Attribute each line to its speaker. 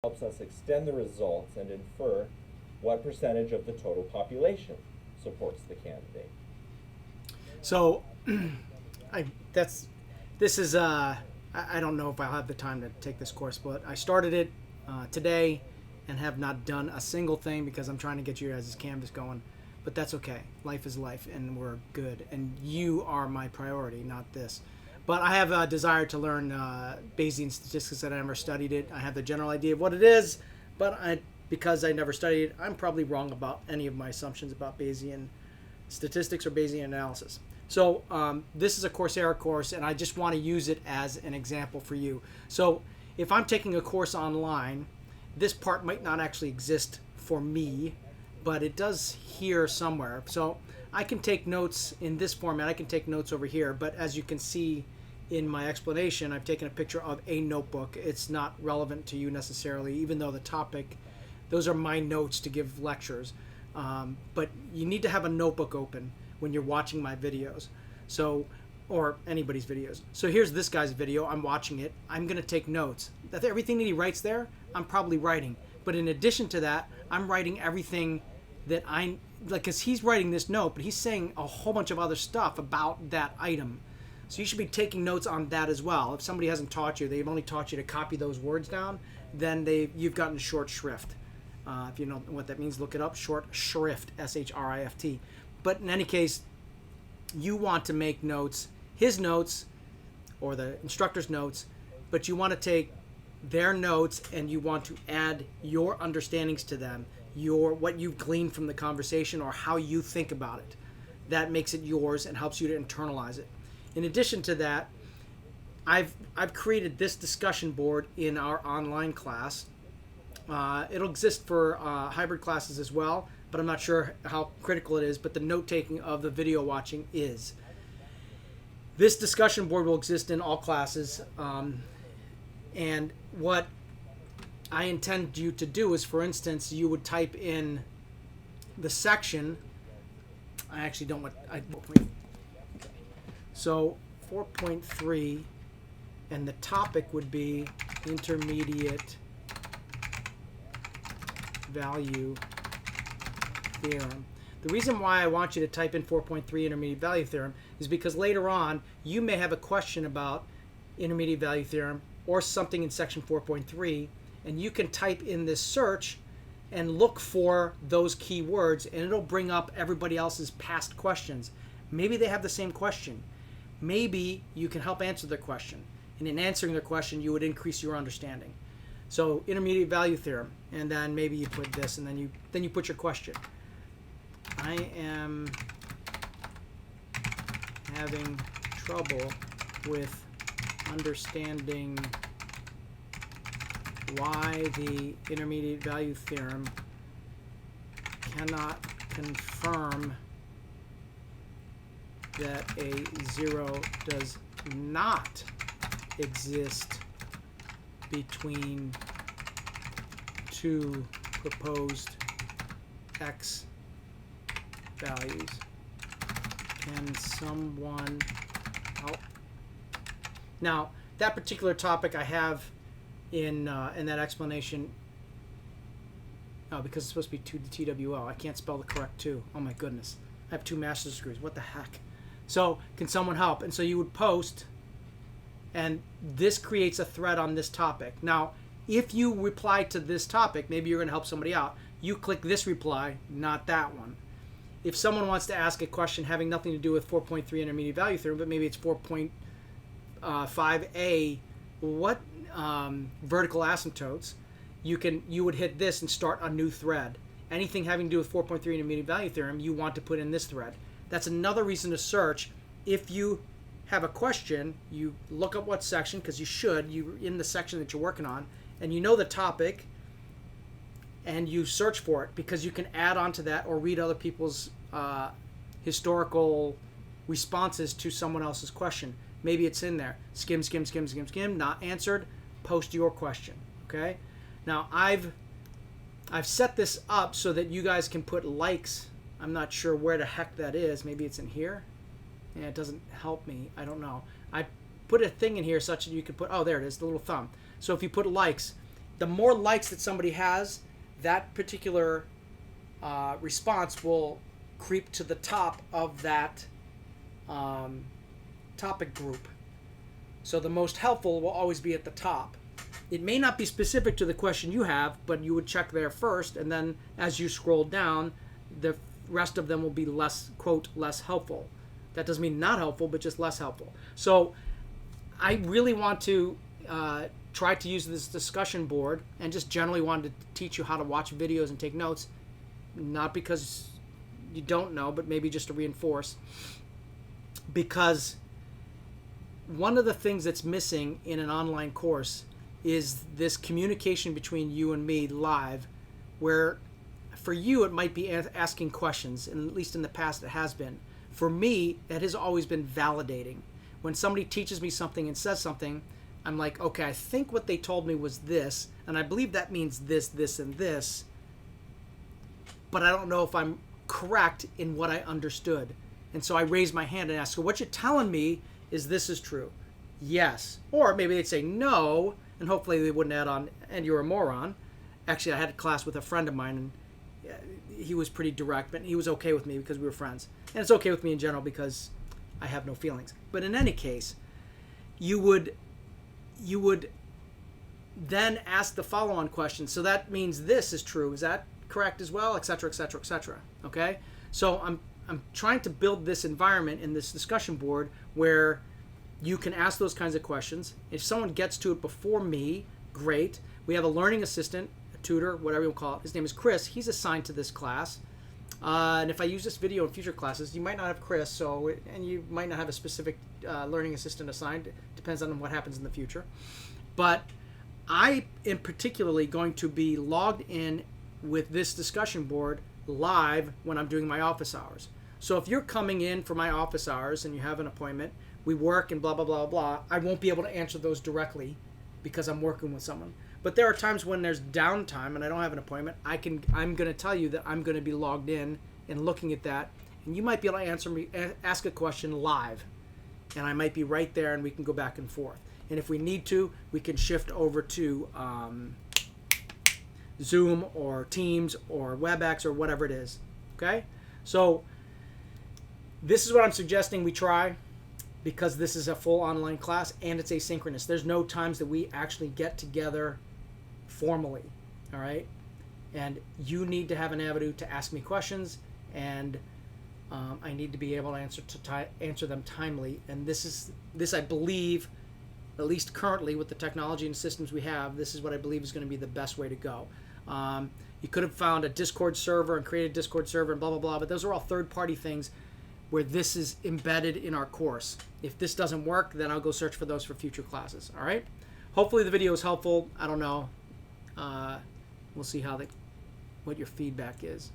Speaker 1: helps us extend the results and infer what percentage of the total population supports the candidate.
Speaker 2: So, I that's this is I don't know if I'll have the time to take this course, but I started it today and have not done a single thing because I'm trying to get you guys' Canvas going. But that's okay. Life is life, and we're good. And you are my priority, not this. But I have a desire to learn Bayesian statistics that I never studied it. I have the general idea of what it is, but because I never studied it, I'm probably wrong about any of my assumptions about Bayesian statistics or Bayesian analysis. So this is a Coursera course, and I just want to use it as an example for you. So if I'm taking a course online, this part might not actually exist for me, but it does here somewhere. So I can take notes in this format. I can take notes over here, but as you can see in my explanation, I've taken a picture of a notebook. It's not relevant to you necessarily, even though the topic, those are my notes to give lectures. But you need to have a notebook open when you're watching my videos, so, or anybody's videos. So here's this guy's video. I'm watching it. I'm going to take notes. Everything that he writes there, I'm probably writing. But in addition to that, I'm writing everything that because he's writing this note, but he's saying a whole bunch of other stuff about that item. So you should be taking notes on that as well. If somebody hasn't taught you, they've only taught you to copy those words down, then you've gotten short shrift. If you know what that means, look it up. Short shrift, SHRIFT. But in any case, you want to make notes, his notes, or the instructor's notes, but you want to take their notes and you want to add your understandings to them, what you've gleaned from the conversation or how you think about it. That makes it yours and helps you to internalize it. In addition to that, I've created this discussion board in our online class. It'll exist for hybrid classes as well, but I'm not sure how critical it is, but the note-taking of the video watching is. This discussion board will exist in all classes, and what I intend you to do is, for instance, you would type in the section. I actually don't want... So 4.3, and the topic would be intermediate value theorem. The reason why I want you to type in 4.3 intermediate value theorem is because later on you may have a question about intermediate value theorem or something in section 4.3, and you can type in this search and look for those keywords, and it'll bring up everybody else's past questions. Maybe they have the same question. Maybe you can help answer their question, and in answering their question you would increase your understanding. So intermediate value theorem, and then maybe you put this, and then you put your question. I am having trouble with understanding why the intermediate value theorem cannot confirm that a zero does not exist between two proposed x values. Can someone help? Now, that particular topic I have in that explanation, because it's supposed to be 2 TWL. I can't spell the correct 2. Oh my goodness. I have 2 master's degrees. What the heck? So, can someone help? And so you would post, and this creates a thread on this topic. Now, if you reply to this topic, maybe you're going to help somebody out. You click this reply, not that one. If someone wants to ask a question having nothing to do with 4.3 intermediate value theorem, but maybe it's 4.5a, what vertical asymptotes, you would hit this and start a new thread. Anything having to do with 4.3 intermediate value theorem, you want to put in this thread. That's another reason to search. If you have a question, you look up what section, because you should, you're in the section that you're working on, and you know the topic, and you search for it, because you can add on to that or read other people's historical responses to someone else's question. Maybe it's in there. Skim, skim, skim, skim, skim, not answered, post your question, okay? Now, I've set this up so that you guys can put likes. I'm not sure where the heck that is. Maybe it's in here. Yeah, it doesn't help me. I don't know. I put a thing in here such that you could put, oh, there it is, the little thumb. So if you put likes, the more likes that somebody has, that particular response will creep to the top of that topic group. So the most helpful will always be at the top. It may not be specific to the question you have, but you would check there first, and then as you scroll down, the rest of them will be less, quote, less helpful. That doesn't mean not helpful, but just less helpful. So I really want to try to use this discussion board, and just generally wanted to teach you how to watch videos and take notes, not because you don't know, but maybe just to reinforce. Because one of the things that's missing in an online course is this communication between you and me live, where for you it might be asking questions, and at least in the past it has been. For me, it has always been validating. When somebody teaches me something and says something, I'm like, okay, I think what they told me was this, and I believe that means this, this, and this, but I don't know if I'm correct in what I understood. And so I raise my hand and ask, so what you're telling me is this is true? Yes. Or maybe they'd say no, and hopefully they wouldn't add on, and you're a moron. Actually, I had a class with a friend of mine, and he was pretty direct, but he was okay with me because we were friends. And it's okay with me in general because I have no feelings. But in any case, you would then ask the follow-on question. So that means this is true. Is that correct as well? Et cetera, et cetera, et cetera. Okay? So I'm trying to build this environment in this discussion board where you can ask those kinds of questions. If someone gets to it before me, great. We have a learning assistant, a tutor, whatever you call it. His name is Chris. He's assigned to this class. And if I use this video in future classes, you might not have Chris, and you might not have a specific learning assistant assigned. It depends on what happens in the future. But I am particularly going to be logged in with this discussion board live when I'm doing my office hours. So if you're coming in for my office hours and you have an appointment, we work and blah, blah, blah, blah, I won't be able to answer those directly because I'm working with someone. But there are times when there's downtime and I don't have an appointment. I'm going to tell you that I'm going to be logged in and looking at that, and you might be able to ask a question live, and I might be right there, and we can go back and forth. And if we need to, we can shift over to Zoom or Teams or WebEx or whatever it is. Okay? So this is what I'm suggesting we try, because this is a full online class and it's asynchronous. There's no times that we actually get together formally, all right? And you need to have an avenue to ask me questions, and I need to be able to answer them timely. And this I believe, at least currently with the technology and systems we have, this is what I believe is going to be the best way to go. You could have found a Discord server and created a Discord server and blah, blah, blah, but those are all third-party things where this is embedded in our course. If this doesn't work, then I'll go search for those for future classes, all right? Hopefully the video is helpful. I don't know. We'll see what your feedback is.